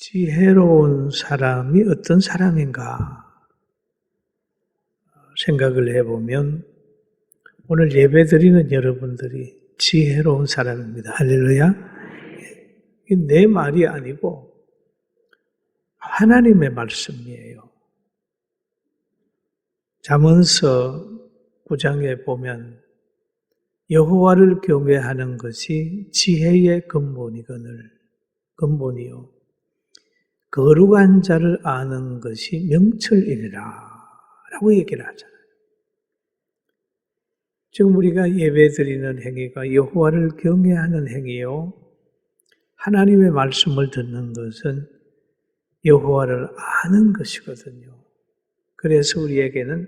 지혜로운 사람이 어떤 사람인가 생각을 해보면 오늘 예배 드리는 여러분들이 지혜로운 사람입니다. 할렐루야. 내 말이 아니고 하나님의 말씀이에요. 잠언서 9장에 보면 여호와를 경외하는 것이 지혜의 근본이요. 거룩한 자를 아는 것이 명철이니라 라고 얘기를 하잖아요. 지금 우리가 예배 드리는 행위가 여호와를 경외하는 행위요. 하나님의 말씀을 듣는 것은 여호와를 아는 것이거든요. 그래서 우리에게는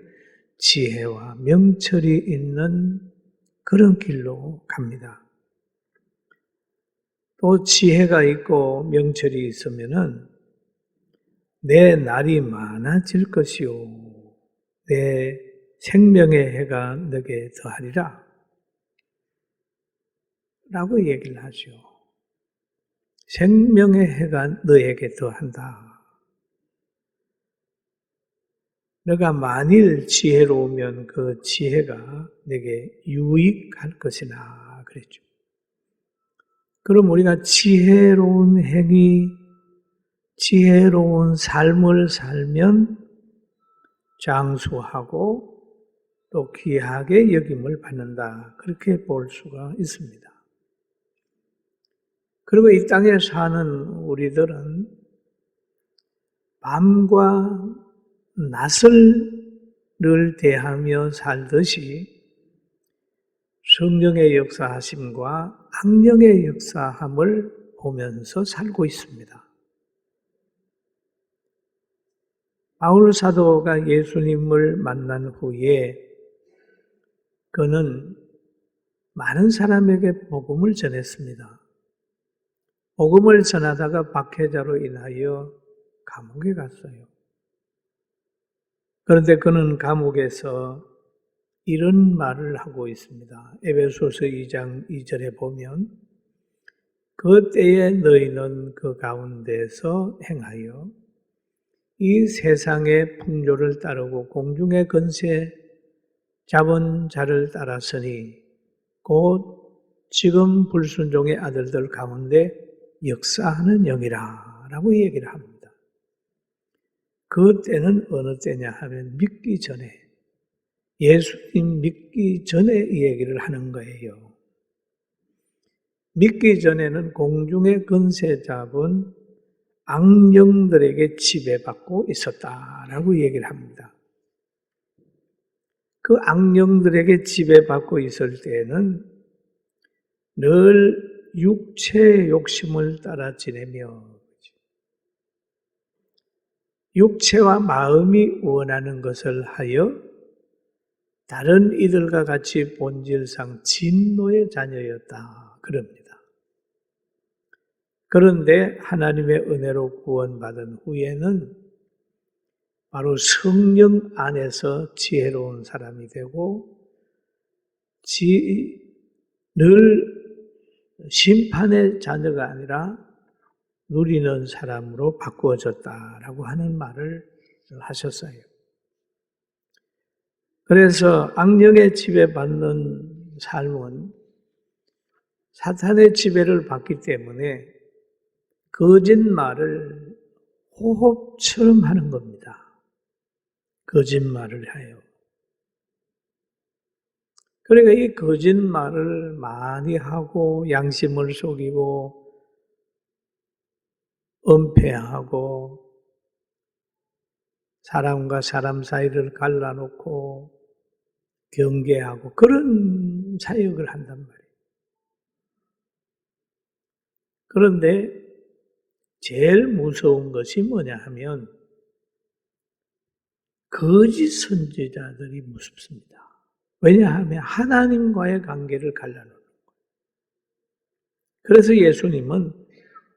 지혜와 명철이 있는 그런 길로 갑니다. 또 지혜가 있고 명철이 있으면은 내 날이 많아질 것이요. 내 생명의 해가 너게 더하리라. 라고 얘기를 하죠. 생명의 해가 너에게 더한다. 너가 만일 지혜로우면 그 지혜가 내게 유익할 것이나 그랬죠. 그럼 우리가 지혜로운 행위, 지혜로운 삶을 살면 장수하고 또 귀하게 여김을 받는다. 그렇게 볼 수가 있습니다. 그리고 이 땅에 사는 우리들은 밤과 낮을 대하며 살듯이 성령의 역사하심과 악령의 역사함을 보면서 살고 있습니다. 바울 사도가 예수님을 만난 후에 그는 많은 사람에게 복음을 전했습니다. 복음을 전하다가 박해자로 인하여 감옥에 갔어요. 그런데 그는 감옥에서 이런 말을 하고 있습니다. 에베소서 2장 2절에 보면 그 때에 너희는 그 가운데서 행하여 이 세상의 풍조를 따르고 공중의 권세 잡은 자를 따랐으니 곧 지금 불순종의 아들들 가운데 역사하는 영이라 라고 얘기를 합니다. 그 때는 어느 때냐 하면 믿기 전에, 예수님 믿기 전에 이 얘기를 하는 거예요. 믿기 전에는 공중의 권세 잡은 악령들에게 지배받고 있었다라고 얘기를 합니다. 그 악령들에게 지배받고 있을 때에는 늘 육체의 욕심을 따라 지내며 육체와 마음이 원하는 것을 하여 다른 이들과 같이 본질상 진노의 자녀였다. 그럽니다. 그런데 하나님의 은혜로 구원받은 후에는 바로 성령 안에서 지혜로운 사람이 되고 늘 심판의 자녀가 아니라 누리는 사람으로 바꾸어졌다라고 하는 말을 하셨어요. 그래서 악령의 지배받는 삶은 사탄의 지배를 받기 때문에 거짓말을 호흡처럼 하는 겁니다. 거짓말을 해요. 그러니까 이 거짓말을 많이 하고 양심을 속이고 은폐하고 사람과 사람 사이를 갈라놓고 경계하고 그런 사역을 한단 말이에요. 그런데 제일 무서운 것이 뭐냐 하면 거짓 선지자들이 무섭습니다. 왜냐하면 하나님과의 관계를 갈라놓는 거예요. 그래서 예수님은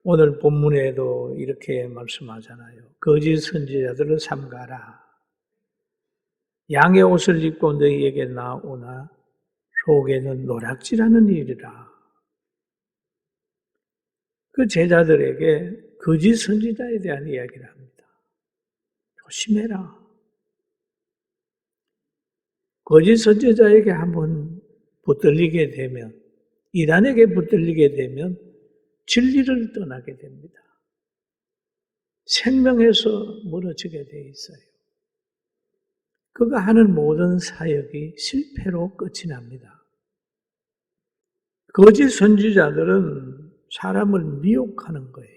오늘 본문에도 이렇게 말씀하잖아요. 거짓 선지자들을 삼가라. 양의 옷을 입고 너희에게 나오나 속에는 노략질하는 일이라. 그 제자들에게 거짓 선지자에 대한 이야기를 합니다. 조심해라. 거짓 선지자에게 한번 붙들리게 되면, 이단에게 붙들리게 되면 진리를 떠나게 됩니다. 생명에서 멀어지게 돼 있어요. 그가 하는 모든 사역이 실패로 끝이 납니다. 거짓 선지자들은 사람을 미혹하는 거예요.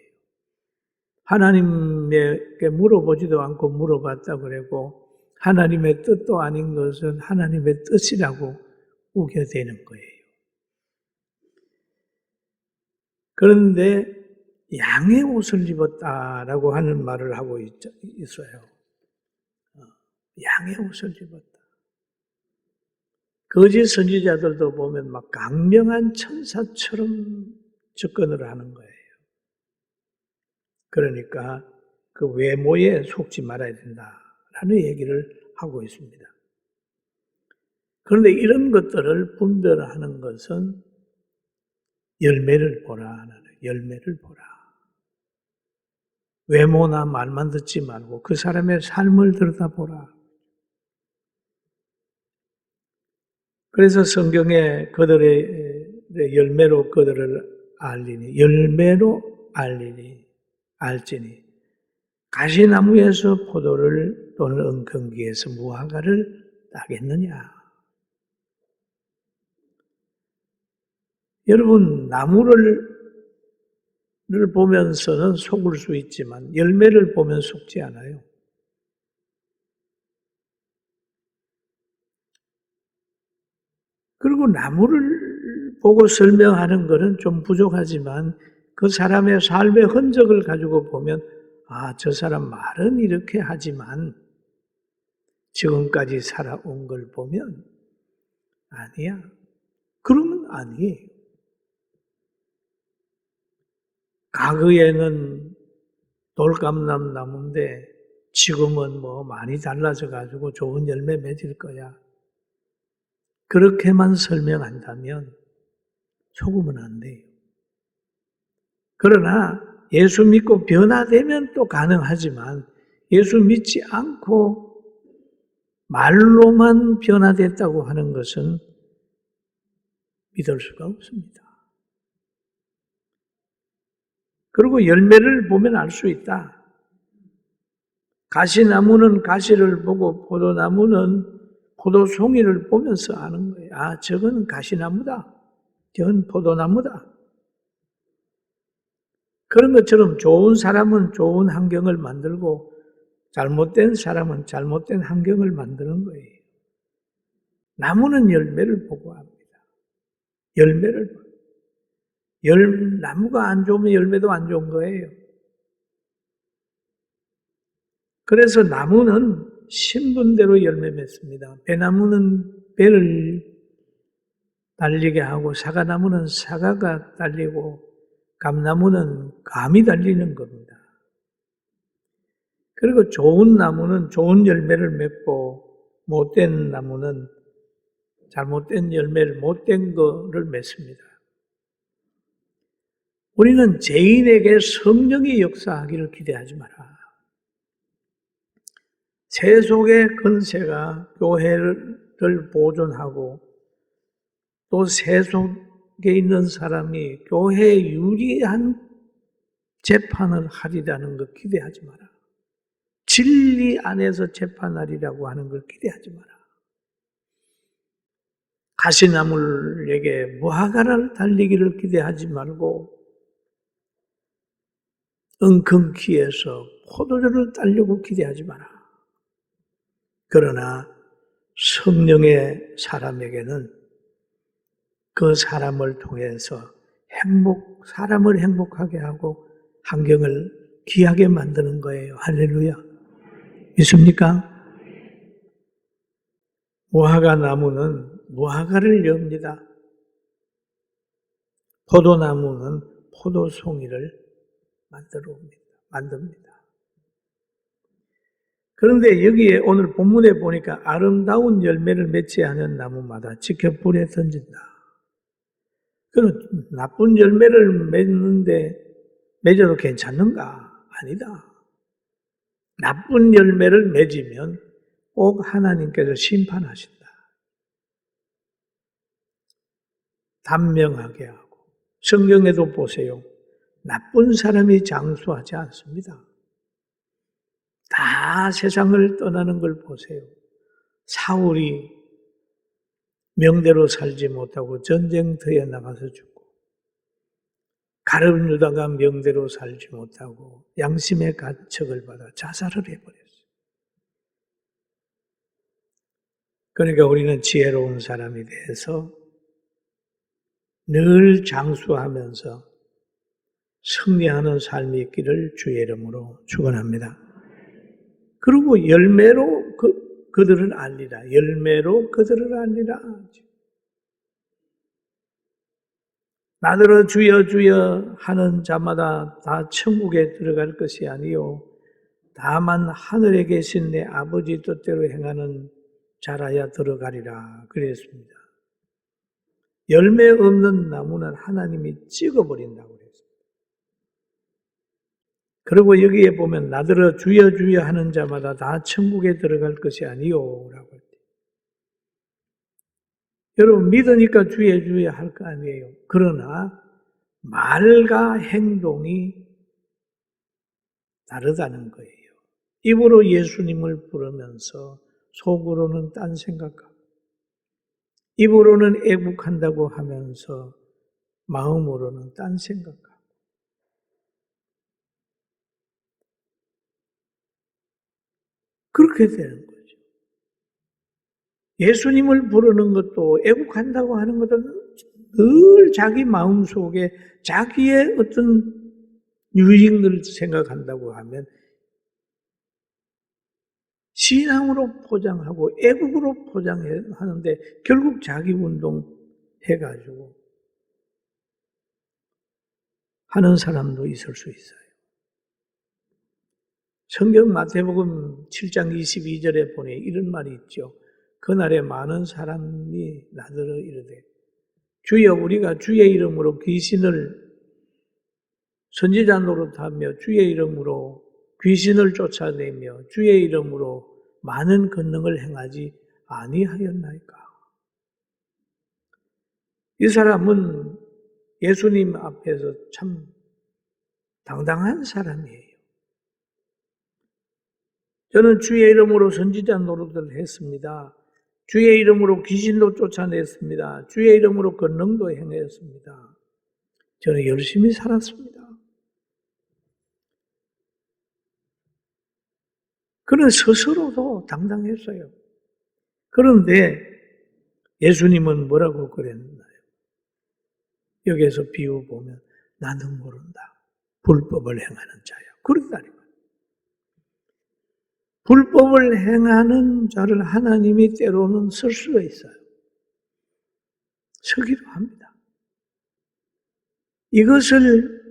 하나님에게 물어보지도 않고 물어봤다고 그러고 하나님의 뜻도 아닌 것은 하나님의 뜻이라고 우겨대는 거예요. 그런데 양의 옷을 입었다라고 하는 말을 하고 있어요. 양의 옷을 입었다. 거짓 선지자들도 보면 막 강력한 천사처럼 접근을 하는 거예요. 그러니까 그 외모에 속지 말아야 된다라는 얘기를 하고 있습니다. 그런데 이런 것들을 분별하는 것은 열매를 보라. 열매를 보라. 외모나 말만 듣지 말고 그 사람의 삶을 들여다보라. 그래서 성경에 그들의 열매로 그들을 알리니, 열매로 알지니, 가시나무에서 포도를 또는 은근기에서 무화과를 따겠느냐. 여러분, 나무를 보면서는 속을 수 있지만 열매를 보면 속지 않아요. 그리고 나무를 보고 설명하는 것은 좀 부족하지만 그 사람의 삶의 흔적을 가지고 보면 저 사람 말은 이렇게 하지만 지금까지 살아온 걸 보면 아니야. 그러면 아니에요. 과거에는 돌감람 나무인데 지금은 많이 달라져 가지고 좋은 열매 맺을 거야. 그렇게만 설명한다면 속으면 안 돼요. 그러나 예수 믿고 변화되면 또 가능하지만 예수 믿지 않고 말로만 변화됐다고 하는 것은 믿을 수가 없습니다. 그리고 열매를 보면 알 수 있다. 가시나무는 가시를 보고 포도나무는 포도송이를 보면서 아는 거예요. 저건 가시나무다. 저건 포도나무다. 그런 것처럼 좋은 사람은 좋은 환경을 만들고 잘못된 사람은 잘못된 환경을 만드는 거예요. 나무는 열매를 보고 합니다. 열매를 보고. 나무가 안 좋으면 열매도 안 좋은 거예요. 그래서 나무는 신분대로 열매 맺습니다. 배나무는 배를 달리게 하고 사과나무는 사과가 달리고 감나무는 감이 달리는 겁니다. 그리고 좋은 나무는 좋은 열매를 맺고 못된 나무는 잘못된 열매를 못된 거를 맺습니다. 우리는 죄인에게 성령이 역사하기를 기대하지 마라. 세속의 권세가 교회를 보존하고 또 세속에 있는 사람이 교회에 유리한 재판을 하리라는 걸 기대하지 마라. 진리 안에서 재판하리라고 하는 걸 기대하지 마라. 가시나무에게 무화과를 달리기를 기대하지 말고 은근키에서 포도주를 따려고 기대하지 마라. 그러나 성령의 사람에게는 그 사람을 통해서 사람을 행복하게 하고 환경을 귀하게 만드는 거예요. 할렐루야. 믿습니까? 무화과 나무는 무화과를 엽니다. 포도나무는 포도송이를 만듭니다. 그런데 여기에 오늘 본문에 보니까 아름다운 열매를 맺지 않은 나무마다 지켜 불에 던진다. 그럼 나쁜 열매를 맺어도 괜찮는가? 아니다. 나쁜 열매를 맺으면 꼭 하나님께서 심판하신다. 단명하게 하고. 성경에도 보세요. 나쁜 사람이 장수하지 않습니다. 다 세상을 떠나는 걸 보세요. 사울이 명대로 살지 못하고 전쟁터에 나가서 죽고, 가룟 유다가 명대로 살지 못하고 양심의 가책을 받아 자살을 해버렸어요. 그러니까 우리는 지혜로운 사람이 돼서 늘 장수하면서 승리하는 삶이 있기를 주의 이름으로 축원합니다. 그리고 열매로 그들을 알리라. 열매로 그들을 알리라. 나더러 주여 주여 하는 자마다 다 천국에 들어갈 것이 아니요 다만 하늘에 계신 내 아버지 뜻대로 행하는 자라야 들어가리라 그랬습니다. 열매 없는 나무는 하나님이 찍어버린다고 그랬습니다. 그리고 여기에 보면 나더러 주여 주여 하는 자마다 다 천국에 들어갈 것이 아니요 라고 했대요. 여러분 믿으니까 주여 주여 할 거 아니에요. 그러나 말과 행동이 다르다는 거예요. 입으로 예수님을 부르면서 속으로는 딴 생각하고 입으로는 애국한다고 하면서 마음으로는 딴 생각하고 그렇게 되는 거죠. 예수님을 부르는 것도 애국한다고 하는 것도 늘 자기 마음속에 자기의 어떤 유익을 생각한다고 하면 신앙으로 포장하고 애국으로 포장하는데 결국 자기 운동해가지고 하는 사람도 있을 수 있어요. 성경 마태복음 7장 22절에 보니 이런 말이 있죠. 그날에 많은 사람이 나더러 이르되 주여 우리가 주의 이름으로 귀신을 선지자 노릇하며 주의 이름으로 귀신을 쫓아내며 주의 이름으로 많은 권능을 행하지 아니하였나이까. 이 사람은 예수님 앞에서 참 당당한 사람이에요. 저는 주의 이름으로 선지자 노릇을 했습니다. 주의 이름으로 귀신도 쫓아냈습니다. 주의 이름으로 권능도 행했습니다. 저는 열심히 살았습니다. 그는 스스로도 당당했어요. 그런데 예수님은 뭐라고 그랬나요? 여기에서 비유 보면 나는 모른다. 불법을 행하는 자야. 그랬다니까요. 불법을 행하는 자를 하나님이 때로는 쓸 수가 있어요. 서기도 합니다. 이것을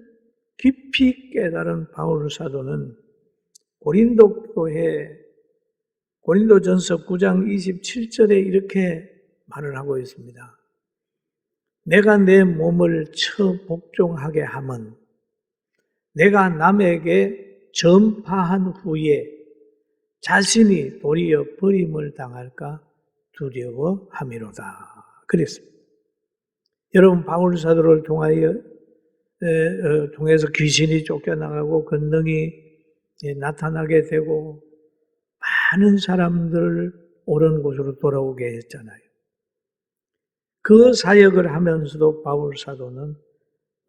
깊이 깨달은 바울 사도는 고린도 교회 고린도전서 9장 27절에 이렇게 말을 하고 있습니다. 내가 내 몸을 처복종하게 함은 내가 남에게 전파한 후에 자신이 도리어 버림을 당할까 두려워함이로다. 그랬습니다. 여러분 바울 사도를 통해서 귀신이 쫓겨나가고 권능이 나타나게 되고 많은 사람들을 옳은 곳으로 돌아오게 했잖아요. 그 사역을 하면서도 바울 사도는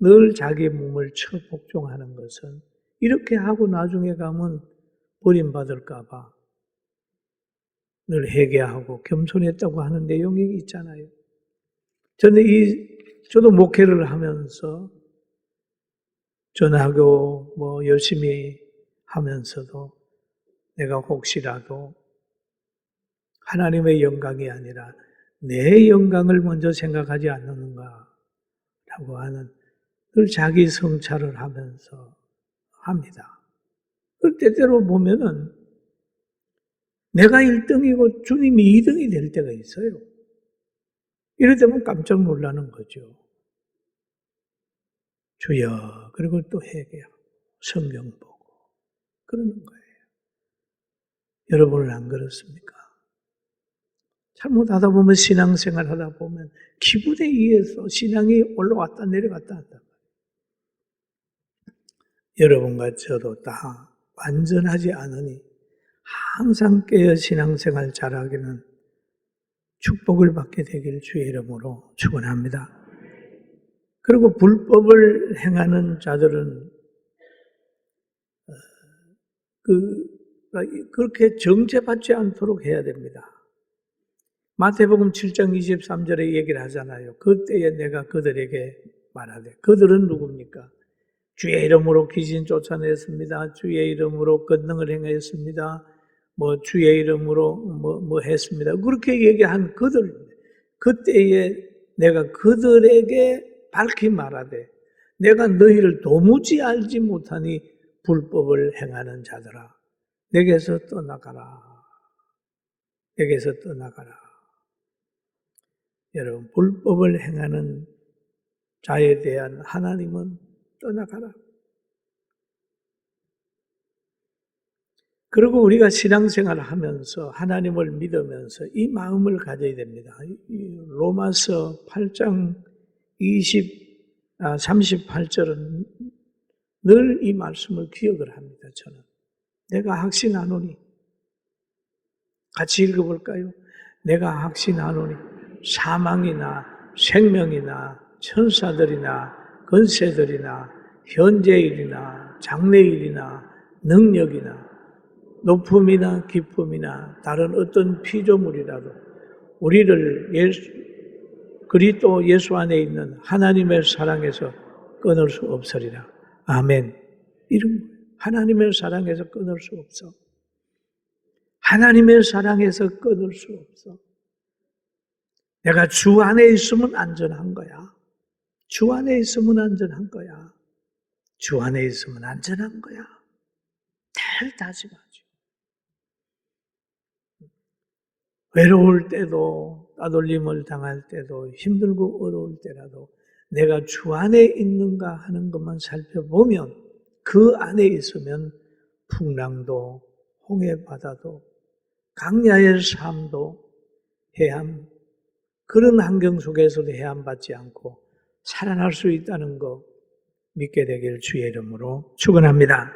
늘 자기 몸을 처복종하는 것은 이렇게 하고 나중에 가면 버림받을까 봐 늘 회개하고 겸손했다고 하는 내용이 있잖아요. 저도 목회를 하면서 전하고 열심히 하면서도 내가 혹시라도 하나님의 영광이 아니라 내 영광을 먼저 생각하지 않는가라고 하는 늘 자기 성찰을 하면서 합니다. 때때로 보면은 내가 1등이고 주님이 2등이 될 때가 있어요. 이럴 때면 깜짝 놀라는 거죠. 주여, 그리고 또 회개하고 성경 보고 그러는 거예요. 여러분은 안 그렇습니까? 잘못하다 보면 신앙생활 하다 보면 기분에 의해서 신앙이 올라왔다 내려갔다 한다. 여러분과 저도 다 완전하지 않으니 항상 깨어 신앙생활 잘하기는 축복을 받게 되길 주의 이름으로 축원합니다. 그리고 불법을 행하는 자들은 그렇게 정죄받지 않도록 해야 됩니다. 마태복음 7장 23절에 얘기를 하잖아요. 그때에 내가 그들에게 말하되, 그들은 누굽니까? 주의 이름으로 귀신 쫓아냈습니다. 주의 이름으로 권능을 행했습니다. 주의 이름으로 뭐 했습니다. 그렇게 얘기한 그들, 그때에 내가 그들에게 밝히 말하되, 내가 너희를 도무지 알지 못하니 불법을 행하는 자들아, 내게서 떠나가라. 내게서 떠나가라. 여러분, 불법을 행하는 자에 대한 하나님은 떠나가라. 그리고 우리가 신앙생활을 하면서 하나님을 믿으면서 이 마음을 가져야 됩니다. 로마서 8장 38절은 늘 이 말씀을 기억을 합니다. 저는 내가 확신하노니, 같이 읽어볼까요? 내가 확신하노니 사망이나 생명이나 천사들이나 권세들이나 현재일이나 장래일이나 능력이나 높음이나 깊음이나 다른 어떤 피조물이라도 우리를 그리스도 예수 안에 있는 하나님의 사랑에서 끊을 수 없으리라. 아멘. 이런 거예요. 하나님의 사랑에서 끊을 수 없어. 하나님의 사랑에서 끊을 수 없어. 내가 주 안에 있으면 안전한 거야. 주 안에 있으면 안전한 거야. 주 안에 있으면 안전한 거야. 늘 다짐하죠. 외로울 때도, 따돌림을 당할 때도, 힘들고 어려울 때라도 내가 주 안에 있는가 하는 것만 살펴보면, 그 안에 있으면 풍랑도, 홍해바다도, 강야의 삶도, 해함, 그런 환경 속에서도 해함받지 않고 살아날 수 있다는 거 믿게 되길 주의 이름으로 축원합니다.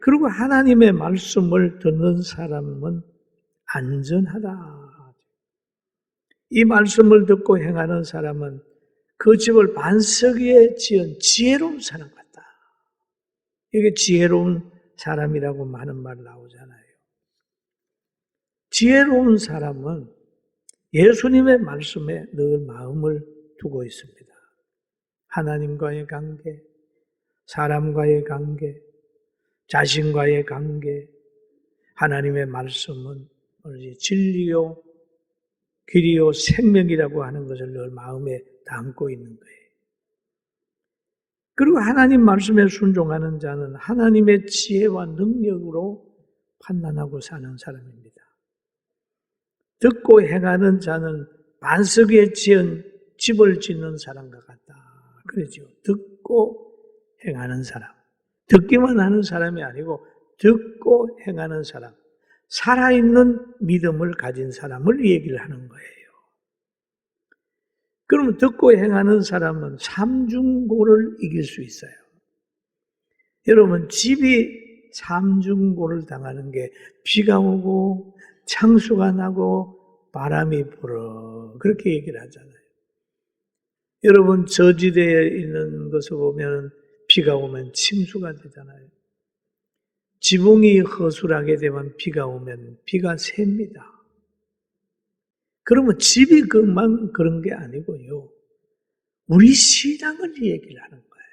그리고 하나님의 말씀을 듣는 사람은 안전하다. 이 말씀을 듣고 행하는 사람은 그 집을 반석 위에 지은 지혜로운 사람 같다. 이게 지혜로운 사람이라고 많은 말 나오잖아요. 지혜로운 사람은 예수님의 말씀에 늘 마음을 두고 있습니다. 하나님과의 관계, 사람과의 관계, 자신과의 관계, 하나님의 말씀은 진리요, 길이요, 생명이라고 하는 것을 늘 마음에 담고 있는 거예요. 그리고 하나님 말씀에 순종하는 자는 하나님의 지혜와 능력으로 판단하고 사는 사람입니다. 듣고 행하는 자는 반석 위에 지은 집을 짓는 사람과 같다. 그러죠. 듣고 행하는 사람. 듣기만 하는 사람이 아니고 듣고 행하는 사람. 살아있는 믿음을 가진 사람을 얘기를 하는 거예요. 그러면 듣고 행하는 사람은 삼중고를 이길 수 있어요. 여러분, 집이 삼중고를 당하는 게 비가 오고 창수가 나고 바람이 불어. 그렇게 얘기를 하잖아요. 여러분, 저지대에 있는 것을 보면 비가 오면 침수가 되잖아요. 지붕이 허술하게 되면 비가 오면 비가 셉니다. 그러면 집이 그만 그런 게 아니고요. 우리 신앙을 얘기를 하는 거예요.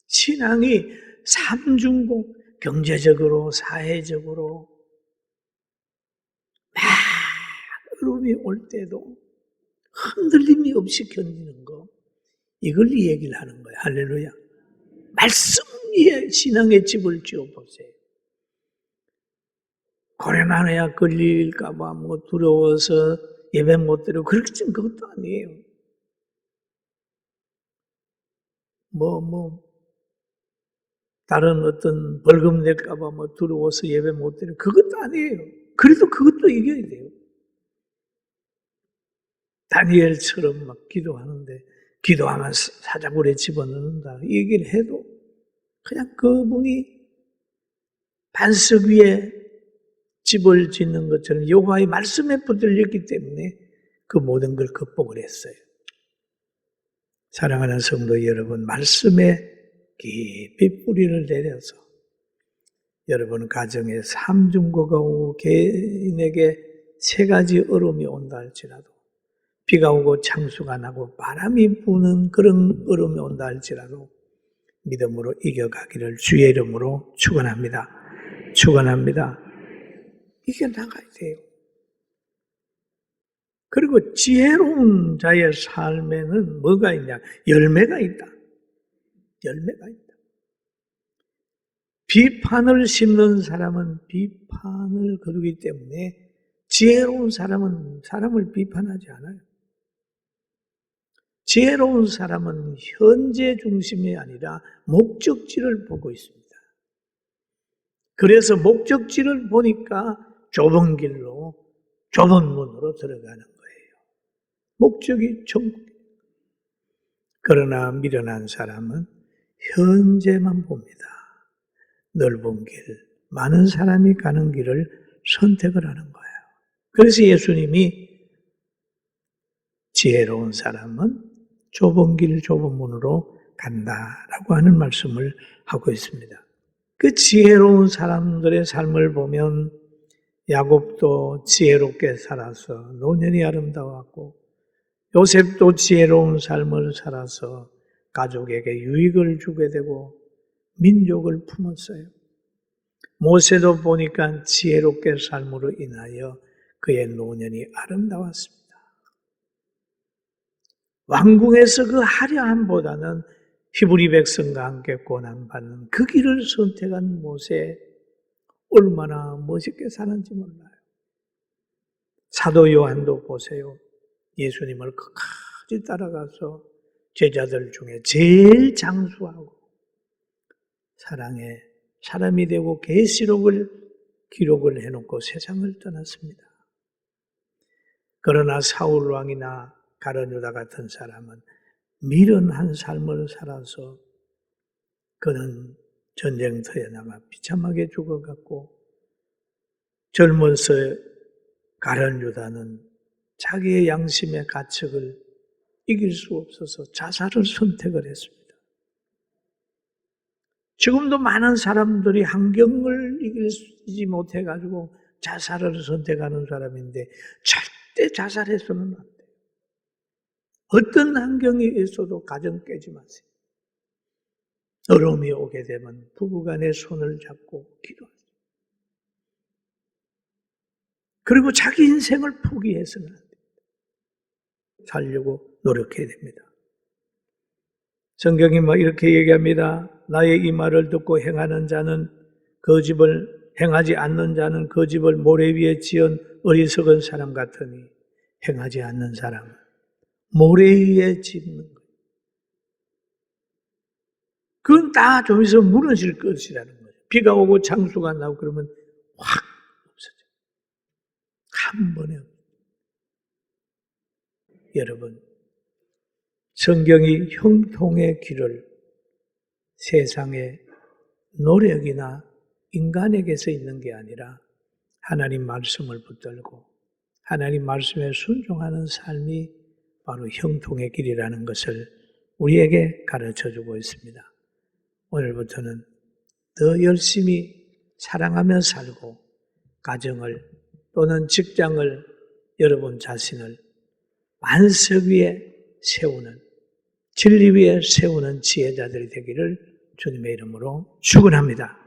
신앙이 삼중고, 경제적으로, 사회적으로 막 어려움이 올 때도 흔들림이 없이 견디는 거, 이걸 얘기를 하는 거예요. 할렐루야. 말씀 위에 신앙의 집을 지어보세요. 고난해야 걸릴까봐 두려워서 예배 못 드리고 그렇게 그것도 아니에요. 다른 어떤 벌금 낼까봐 뭐 두려워서 예배 못 드려. 그것도 아니에요. 그래도 그것도 이겨야 돼요. 다니엘처럼 막 기도하는데, 기도하면 사자굴에 집어넣는다. 이 얘기를 해도 그냥 그분이 반석 위에 집을 짓는 것처럼 여호와의 말씀에 붙들렸기 때문에 그 모든 걸 극복을 했어요. 사랑하는 성도 여러분, 말씀에 깊이 뿌리를 내려서 여러분 가정에 삼중고가 오고 개인에게 세 가지 얼음이 온다 할지라도, 비가 오고 창수가 나고 바람이 부는 그런 얼음이 온다 할지라도 믿음으로 이겨가기를 주의 이름으로 축원합니다. 축원합니다. 이겨나가야 돼요. 그리고 지혜로운 자의 삶에는 뭐가 있냐? 열매가 있다. 열매가 있다. 비판을 심는 사람은 비판을 거두기 때문에 지혜로운 사람은 사람을 비판하지 않아요. 지혜로운 사람은 현재 중심이 아니라 목적지를 보고 있습니다. 그래서 목적지를 보니까 좁은 길로, 좁은 문으로 들어가는 거예요. 목적이 천국. 그러나 미련한 사람은 현재만 봅니다. 넓은 길, 많은 사람이 가는 길을 선택을 하는 거예요. 그래서 예수님이 지혜로운 사람은 좁은 길, 좁은 문으로 간다라고 하는 말씀을 하고 있습니다. 그 지혜로운 사람들의 삶을 보면 야곱도 지혜롭게 살아서 노년이 아름다웠고, 요셉도 지혜로운 삶을 살아서 가족에게 유익을 주게 되고 민족을 품었어요. 모세도 보니까 지혜롭게 삶으로 인하여 그의 노년이 아름다웠습니다. 왕궁에서 그 화려함보다는 히브리 백성과 함께 고난받는 그 길을 선택한 모세, 얼마나 멋있게 사는지 몰라요. 사도 요한도 보세요. 예수님을 끝까지 따라가서 제자들 중에 제일 장수하고 사랑의 사람이 되고 계시록을 기록을 해놓고 세상을 떠났습니다. 그러나 사울 왕이나 가룟 유다 같은 사람은 미련한 삶을 살아서 그는 전쟁터에 나가 비참하게 죽어갔고, 젊어서 가룟 유다는 자기의 양심의 가책을 이길 수 없어서 자살을 선택을 했습니다. 지금도 많은 사람들이 환경을 이기지 못해가지고 자살을 선택하는 사람인데 절대 자살해서는 안 돼요. 어떤 환경이 있어도 가정 깨지 마세요. 어려움이 오게 되면 부부간에 손을 잡고 기도하세요. 그리고 자기 인생을 포기해서는 안 됩니다. 살려고 노력해야 됩니다. 성경이 이렇게 얘기합니다. 나의 이 말을 듣고 행하는 자는 그 집을, 행하지 않는 자는 그 집을 모래 위에 지은 어리석은 사람 같으니, 행하지 않는 사람은 모래 위에 짓는 거예요. 그건 다 좀 있으면 무너질 것이라는 거예요. 비가 오고 창수가 나고 그러면 확 없어져요. 한 번에. 여러분, 성경이 형통의 길을 세상의 노력이나 인간에게서 있는 게 아니라 하나님 말씀을 붙들고 하나님 말씀에 순종하는 삶이 바로 형통의 길이라는 것을 우리에게 가르쳐주고 있습니다. 오늘부터는 더 열심히 사랑하며 살고 가정을 또는 직장을, 여러분 자신을 반석 위에 세우는, 진리 위에 세우는 지혜자들이 되기를 주님의 이름으로 축원합니다.